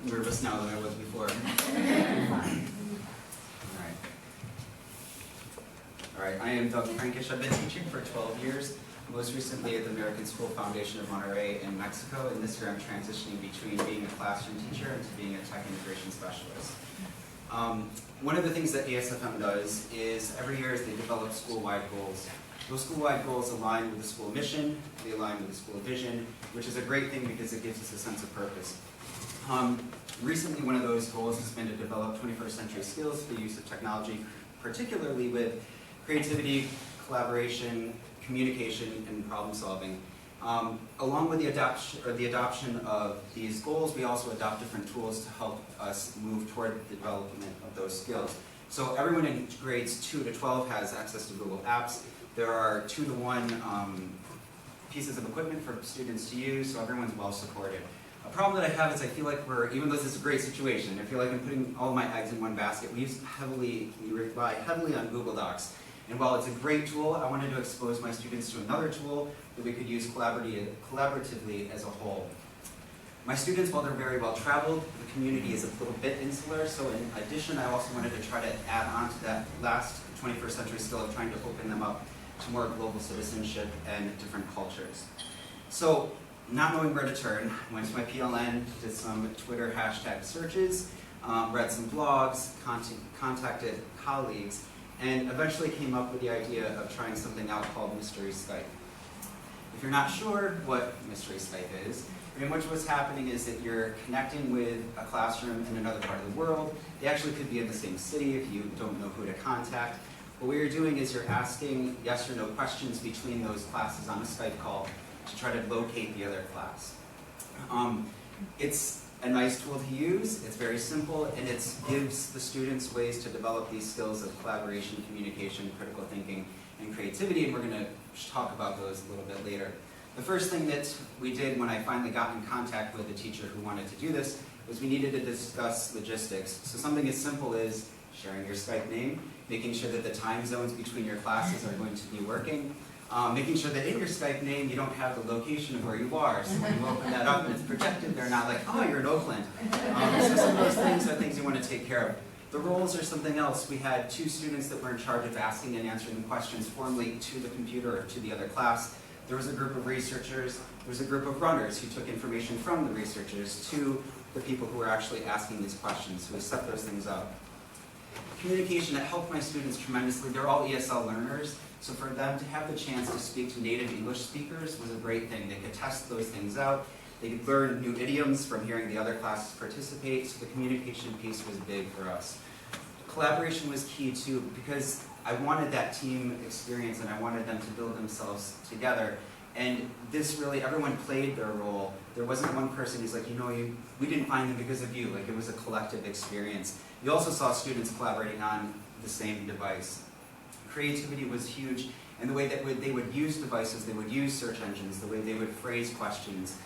nervous now than I was before. All right, I am Doug Frankish. I've been teaching for 12 years, most recently at the American School Foundation of Monterrey in Mexico, and this year I'm transitioning between being a classroom teacher and to being a tech integration specialist. One of the things that ASFM does is every year they develop school-wide goals. Those school-wide goals align with the school mission, they align with the school vision, which is a great thing because it gives us a sense of purpose. Recently, one of those goals has been to develop 21st century skills for the use of technology, particularly with creativity, collaboration, communication, and problem solving. Along with the adoption of these goals, we also adopt different tools to help us move toward the development of those skills. So everyone in grades 2 to 12 has access to Google Apps. There are 2-to-1 pieces of equipment for students to use, so everyone's well supported. A problem that I have is I feel like even though this is a great situation, I feel like I'm putting all my eggs in one basket. We rely heavily on Google Docs. And while it's a great tool, I wanted to expose my students to another tool that we could use collaboratively as a whole. My students, while they're very well traveled, the community is a little bit insular, so in addition, I also wanted to try to add on to that last 21st century skill of trying to open them up to more global citizenship and different cultures. So, not knowing where to turn, went to my PLN, did some Twitter hashtag searches, read some blogs, contacted colleagues, and eventually came up with the idea of trying something out called Mystery Skype. If you're not sure what Mystery Skype is, pretty much what's happening is that you're connecting with a classroom in another part of the world. They actually could be in the same city if you don't know who to contact. But what you're doing is you're asking yes or no questions between those classes on a Skype call to try to locate the other class. It's a nice tool to use, it's very simple, and it gives the students ways to develop these skills of collaboration, communication, critical thinking, and creativity, and we're going to talk about those a little bit later. The first thing that we did when I finally got in contact with a teacher who wanted to do this was we needed to discuss logistics. So something as simple as sharing your Skype name, making sure that the time zones between your classes are going to be working, making sure that in your Skype name you don't have the location of where you are. So when you open that up and it's projected, they're not like, oh, you're in Oakland. So some of those things are things you want to take care of. The roles are something else. We had 2 students that were in charge of asking and answering the questions formally to the computer or to the other class. There was a group of researchers, there was a group of runners who took information from the researchers to the people who were actually asking these questions, who set those things up. Communication, that helped my students tremendously. They're all ESL learners, so for them to have the chance to speak to native English speakers was a great thing. They could test those things out. They could learn new idioms from hearing the other classes participate, so the communication piece was big for us. Collaboration was key too, because I wanted that team experience and I wanted them to build themselves together. And this really, everyone played their role. There wasn't one person who's like, we didn't find them because of you. Like, it was a collective experience. You also saw students collaborating on the same device. Creativity was huge, and the way that they would use devices, they would use search engines, the way they would phrase questions.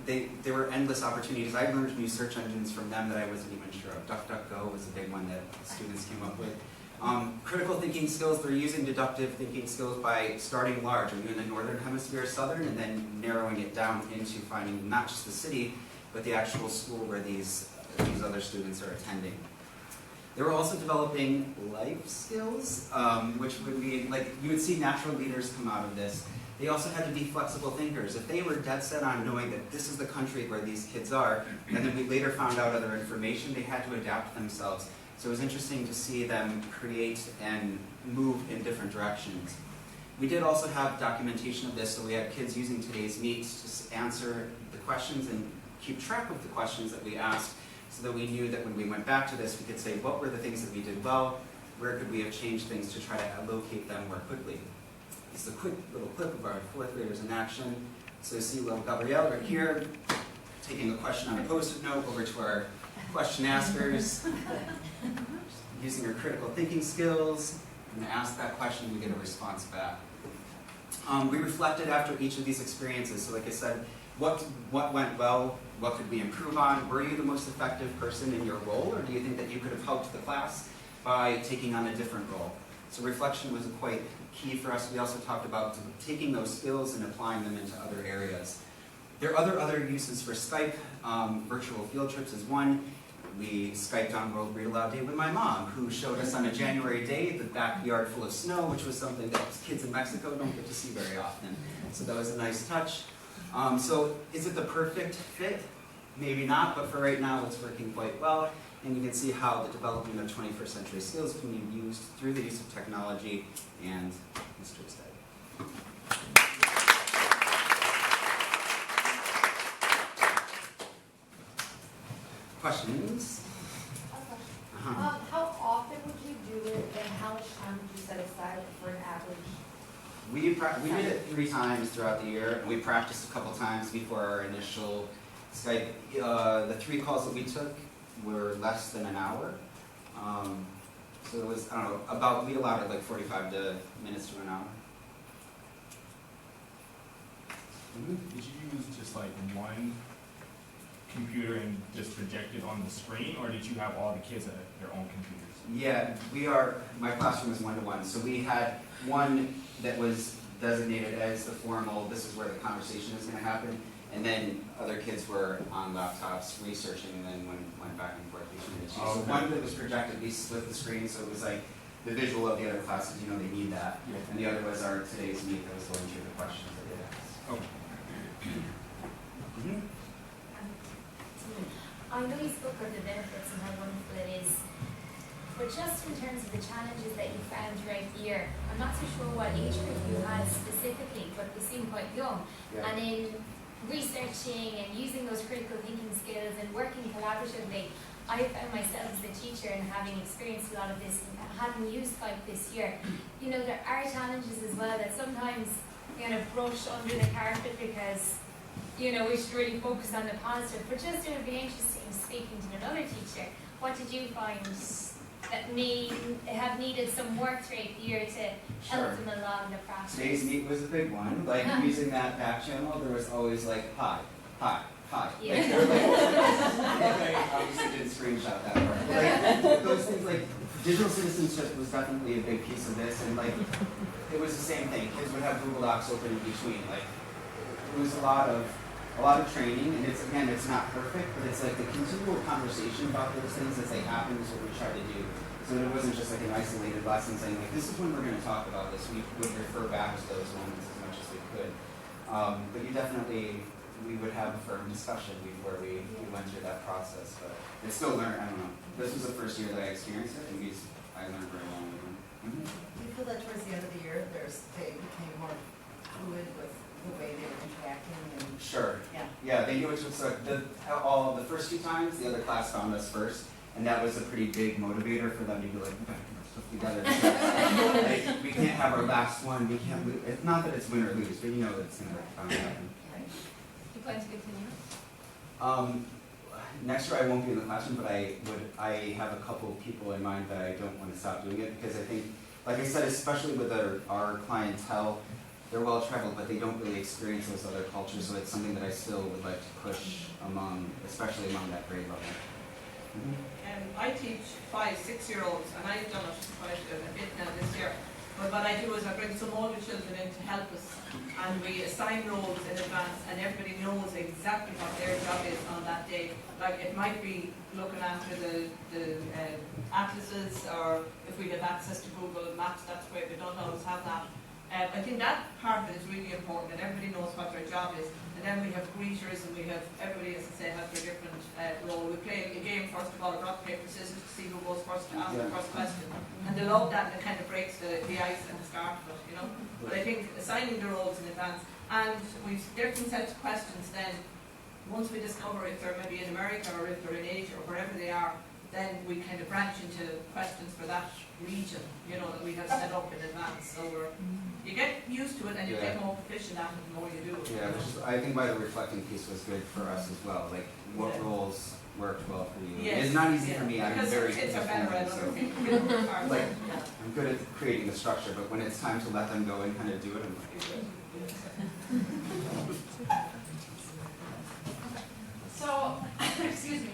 There were endless opportunities. I learned new search engines from them that I wasn't even sure of. DuckDuckGo was a big one that students came up with. Critical thinking skills, they're using deductive thinking skills by starting large. Are you in the northern hemisphere, southern, and then narrowing it down into finding not just the city, but the actual school where these other students are attending. They were also developing life skills, which would mean, like, you would see natural leaders come out of this. They also had to be flexible thinkers. If they were dead set on knowing that this is the country where these kids are, and then we later found out other information, they had to adapt themselves. So it was interesting to see them create and move in different directions. We did also have documentation of this, so we had kids using today's Meet to answer the questions and keep track of the questions that we asked, so that we knew that when we went back to this, we could say, what were the things that we did well, where could we have changed things to try to locate them more quickly. This is a quick little clip of our 4th graders in action. So you see little Gabrielle right here, taking a question on a Post-it note over to our question askers, using her critical thinking skills, and ask that question, we get a response back. We reflected after each of these experiences. So like I said, what went well? What could we improve on? Were you the most effective person in your role, or do you think that you could have helped the class by taking on a different role? So reflection was quite key for us. We also talked about taking those skills and applying them into other areas. There are other uses for Skype. Virtual field trips is one. We Skyped on World Read Aloud Day with my mom, who showed us on a January day the backyard full of snow, which was something that kids in Mexico don't get to see very often. So that was a nice touch. So is it the perfect fit? Maybe not, but for right now it's working quite well. And you can see how the development of 21st century skills can be used through the use of technology and Mr. Stead. Questions? How often would you do it, and how much time would you set aside for an average? We did it 3 times throughout the year, and we practiced a couple times before our initial Skype. The 3 calls that we took were less than an hour. So it was, I don't know, we allowed it like 45 minutes to an hour. Did you use just like one computer and just project it on the screen, or did you have all the kids at their own computers? Yeah, my classroom is 1-to-1, so we had one that was designated as the formal, this is where the conversation is going to happen, and then other kids were on laptops researching and then went back and forth between the two. So one that was projected, we split the screen, so it was like the visual of the other classes, you know, they need that, and the other was our today's meet that was going through the questions that they asked. Okay. I know you spoke of the benefits and how wonderful it is, but just in terms of the challenges that you found throughout the year, I'm not so sure what age group you had specifically, but they seem quite young. Yeah. And in researching and using those critical thinking skills and working collaboratively, I found myself as a teacher and having experienced a lot of this and having used Skype this year. You know, there are challenges as well that sometimes kind of brush under the carpet because, you know, we should really focus on the positive. But just it would be interesting speaking to another teacher, what did you find that have needed some work throughout the year to help them along the process? Today's meet was a big one. Like using that back channel, there was always like hi. Yeah. Like, I obviously didn't screenshot that part. But like those things, like digital citizenship was definitely a big piece of this, and like it was the same thing. Kids would have Google Docs open in between. Like it was a lot of training, and it's not perfect, but it's like the continual conversation about those things as they happen is what we try to do. So it wasn't just like an isolated lesson saying like this is when we're going to talk about this. We would refer back to those moments as much as we could. But we would have a firm discussion before we went through that process. But it's still learned. I don't know. This was the first year that I experienced it, and I learned very long with them. Do you feel that towards the end of the year, they became more fluid with the way they were interacting? And Sure. Yeah. They knew it was like the first few times the other class found us first, and that was a pretty big motivator for them to be like, we gotta get our stuff together. Like, we can't have our last one. We can't. It's not that it's win or lose, but you know it's gonna happen. You plan to continue? Next year I won't be in the classroom, but I have a couple of people in mind that I don't want to stop doing it because I think, like I said, especially with our clientele, they're well traveled, but they don't really experience those other cultures. So it's something that I still would like to push especially among that grade level. I teach 5-, 6-year-olds, and I've done it quite a bit now this year. But what I do is I bring some older children in to help us, and we assign roles in advance, and everybody knows exactly what their job is on that day. Like it might be looking after the atlases, or if we have access to Google Maps, that's great. We don't always have that. I think that part of it is really important, that everybody knows what their job is. And then we have greeters, and we have everybody, as I say, has their different role. We play a game, first of all, of rock, paper, scissors, to see who goes first to ask the first question. And they love that, and it kind of breaks the ice and the start of it, you know. But I think assigning the roles in advance, and we've different sets of questions then, once we discover if they're maybe in America or if they're in Asia or wherever they are, then we kind of branch into questions for that region, you know, that we have set up in advance. So you get used to it and you get more proficient at it the more you do it. Yeah, which is, I think why the reflecting piece was good for us as well. Like, what roles worked well for you? Yes. It's not easy for me. I'm because very kids are better at so other things. You know, like, I'm good at creating the structure, but when it's time to let them go and kind of do it, I'm like, So, excuse me,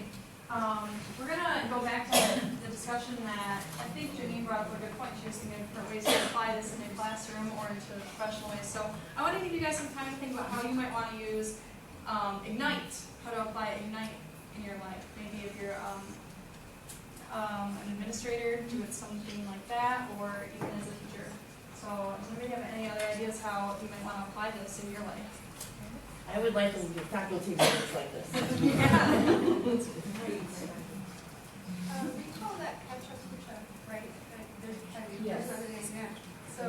we're going to go back to the discussion that I think Janine brought up a good point. She was thinking of different ways to apply this in a classroom or into professional ways. So I want to give you guys some time to think about how you might want to use Ignite, how to apply Ignite in your life. Maybe if you're an administrator, do it something like that, or even as a teacher. So does anybody have any other ideas how you might want to apply this in your life? I would like to do faculty meetings like this. We call that catch-up switch-up, right? Yes. There's other names now. So,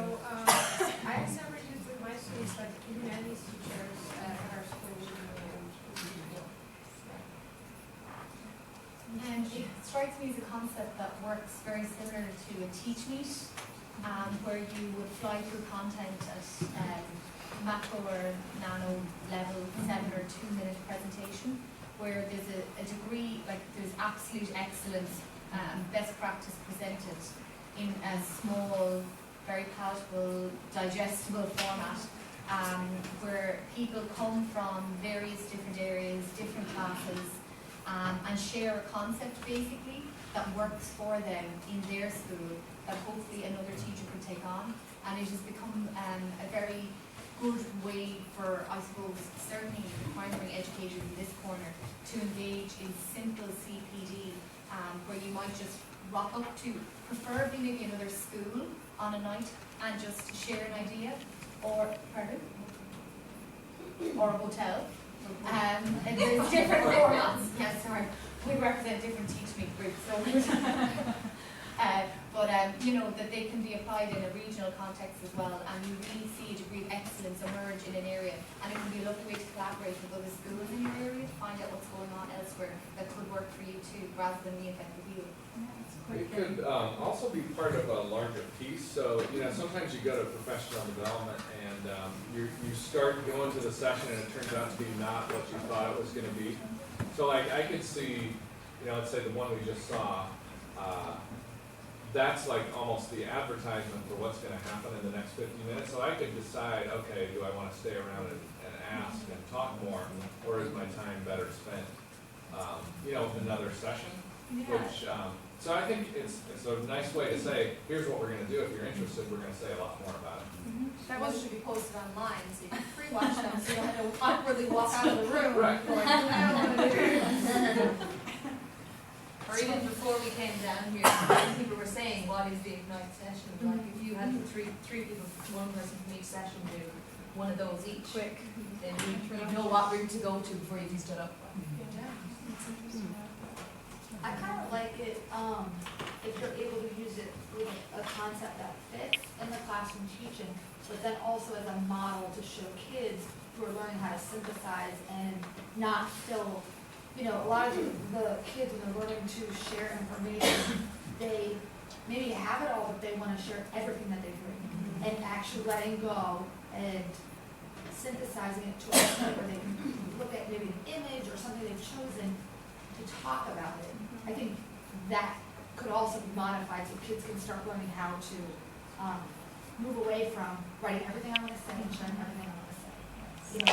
I've never used with my students, but even any teachers at our school. And it strikes me as a concept that works very similar to a teach meet, where you would fly through content at macro or nano level, 7 or 2 minute presentation, where there's a degree, like there's absolute excellence, best practice presented in a small, very palatable, digestible format, where people come from various different areas, different classes, and share a concept basically that works for them in their school that hopefully another teacher could take on. And it has become a very good way for, I suppose, certainly the primary educators in this corner to engage in simple CPD, where you might just rock up to preferably maybe another school on a night and just share an idea, or, pardon? Or a hotel. And there's different formats. Yes, sorry. We represent different teach-me groups, so you know, that they can be applied in a regional context as well, and you really see a degree of excellence emerge in an area, and it can be a lovely way to collaborate with other schools in your area to find out what's going on elsewhere that could work for you too, rather than reinvent the wheel. It could also be part of a larger piece. So, you know, sometimes you go to professional development and you start going to the session and it turns out to be not what you thought it was going to be. So, like, I could see, you know, let's say the one we just saw, that's like almost the advertisement for what's going to happen in the next 50 minutes. So I could decide, okay, do I want to stay around and ask and talk more, or is my time better spent, you know, with another session? Yeah. Which, so I think it's a nice way to say, here's what we're going to do. If you're interested, we're going to say a lot more about it. That one should be posted online, so you can pre-watch them, so you don't have to awkwardly walk out of the room. Right. Going, I don't want to do this. Or even before we came down here, people were saying, what is the Ignite session? Like, if you had three people, one person from each session do one of those each, Quick. then you know what route to go to before you stood up. I kind of like it, if you're able to use it with a concept that fits in the classroom teaching, but then also as a model to show kids who are learning how to synthesize and not feel, you know, a lot of the kids when they're learning to share information, they maybe have it all, but they want to share everything that they've written, and actually letting go and synthesizing it to a point where they can look at maybe an image or something they've chosen to talk about it. I think that could also be modified so kids can start learning how to move away from writing everything I want to say and sharing everything I want to say. You know,